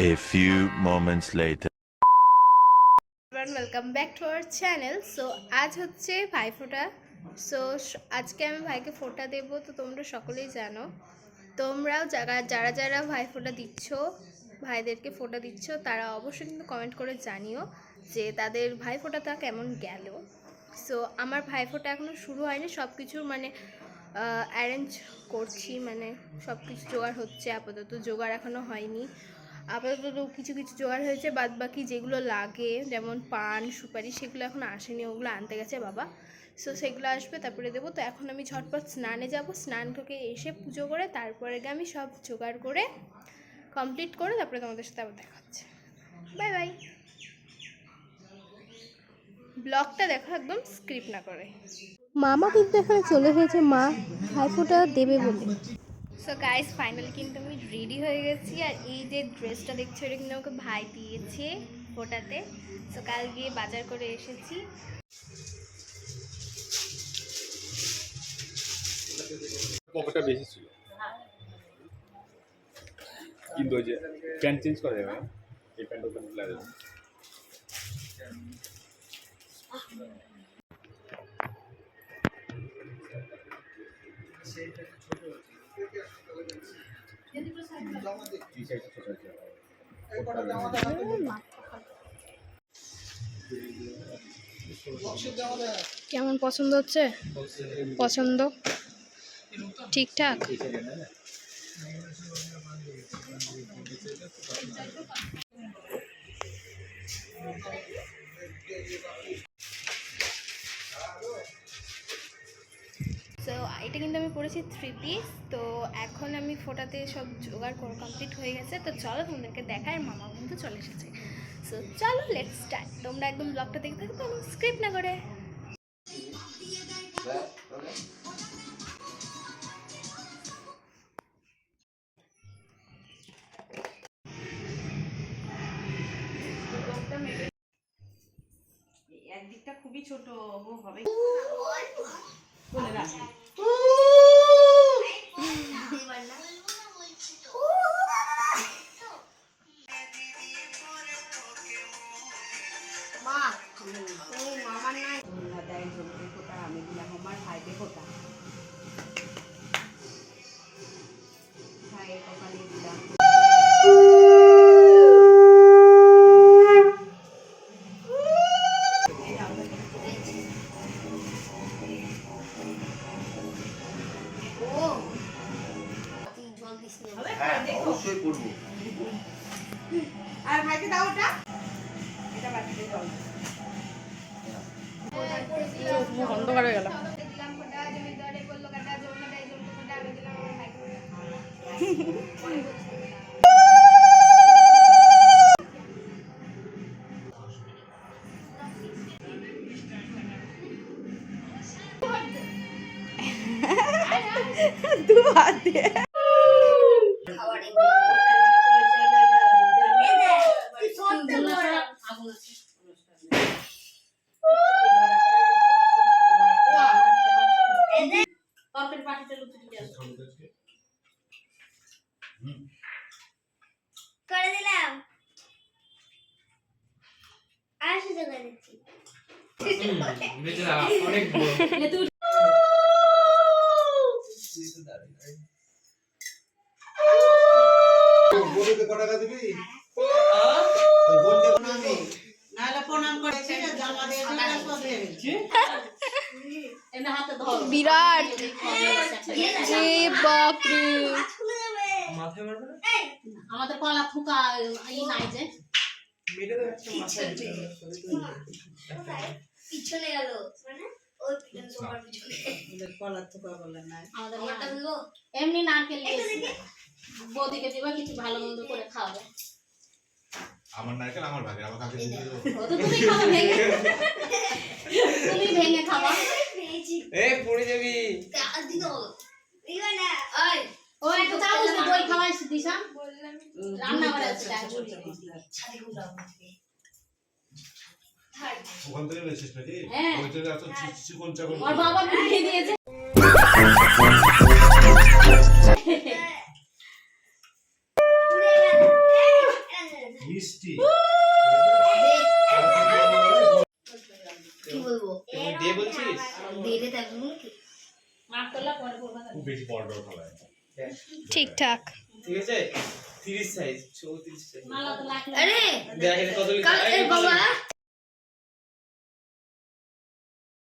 A few moments later. Welcome back to our channel. So আজ হচ্ছে Bhaiphonta. So আজকে আমি ভাইকে ফোঁটা দেবো, তো তোমরা সকলেই জানো। তোমরাও যারা যারা যারা ভাইফোঁটা দিচ্ছ, ভাইদেরকে ফোঁটা দিচ্ছ, তারা অবশ্যই কিন্তু কমেন্ট করে জানিও যে তাদের ভাইফোঁটাটা কেমন গেল। সো আমার ভাইফোঁটা এখনও শুরু হয়নি, সব কিছু মানে অ্যারেঞ্জ করছি, মানে সব কিছু জোগাড় হচ্ছে। আপাতত জোগাড় এখনও হয়নি, আপাতত কিছু কিছু জোগাড় হয়েছে, বাদ বাকি যেগুলো লাগে যেমন পান সুপারি সেগুলো এখন আসেনি, ওগুলো আনতে গেছে বাবা। সো সেগুলো আসবে, তারপরে দেবো। তো এখন আমি ঝটপট স্নানে যাব, স্নান থেকে এসে পুজো করে তারপরে আমি সব জোগাড় করে কমপ্লিট করে তারপরে তোমাদের সাথে আবার দেখা হচ্ছে। Bye bye. ব্লগটা দেখো একদম স্ক্রিপ্ট না করে। মামা কিন্তু এখানে চলে এসেছে মা ভাইফোঁটা দেবে বলে। সো গাইস ফাইনালি কিন্তু আমি রেডি হয়ে গেছি, আর এই যে ড্রেসটা দেখছো এটা কিন্তু আমাকে ভাই দিয়েছে ফোটাতে। সো কাল গিয়ে বাজার করে এসেছি। পকেটটা বেশি ছিল, কিন্তু ওই যে প্যান্ট চেঞ্জ করা যাবে, এই প্যান্ট ওখানে লাগে। কেমন পছন্দ হচ্ছে? পছন্দ ঠিকঠাক? সো এটা কিন্তু আমি পড়েছি 3 পিস। তো এখন আমি ফোটাতে সব জোগাড় করে কমপ্লিট হয়ে গেছে। তো চলো তোমাদেরকে দেখায়, মামা কিন্তু চলে এসেছে। সো চলো লেটস স্টার্ট। তোমরা একদম ব্লগটা দেখতে থাকো, আমি স্ক্রিপ্ট না করে। একদিকটা খুবই ছোট হবে। বলে রাখ মা মামার নাই দেয় জমি ফোটা, আমি দিলাম আমার ভাইকে ফোটা, ভাইয়ের কপালে দিলাম। আর ভাইকে দাও ওটা, এটা বাটিতে জল অন্ধকার হয়ে গেল। দু হাত দিয়ে করে দিলাম। আসে জোগা দিচ্ছি। অনেক বিরাট বাপরে, আমাদের কলা থুকা ই নাই যে পিছনে গেল মানে ওই পিছনে তোমার পিছনে কলা থুকা বলে নাই। আমারটা বলবো এমনি নারকেল বৌদিকে দিবা, কিছু ভালো মন্দ করে খাওয়াবে। আমার নারকেল আমার ভাগে, আমার কাছে দিয়ে দাও। তুমি খাবে ভেঙে, তুমি ভেঙে খাবা। এই পড়ে যাবি দিনো ইবা না ওই ওই তো চামচ দিয়ে দই খাওয়াইছি দিশান, রান্না করে আছে ছাড়ি গুলো ওখান থেকে নিয়েছিস নাকি? হ্যাঁ। ওইটা এত চিকন চাকন। ওর বাবা বুঝিয়ে দিয়েছে। মিষ্টি কি বলবো দে বলছিস দিয়ে থাকবো খুব বেশি পরোটা খাওয়ায় ঠিকঠাক। ঠিক আছে 30 সাইজ 34 সাইজ আরে দেখ এটা কত কাল এ বাবা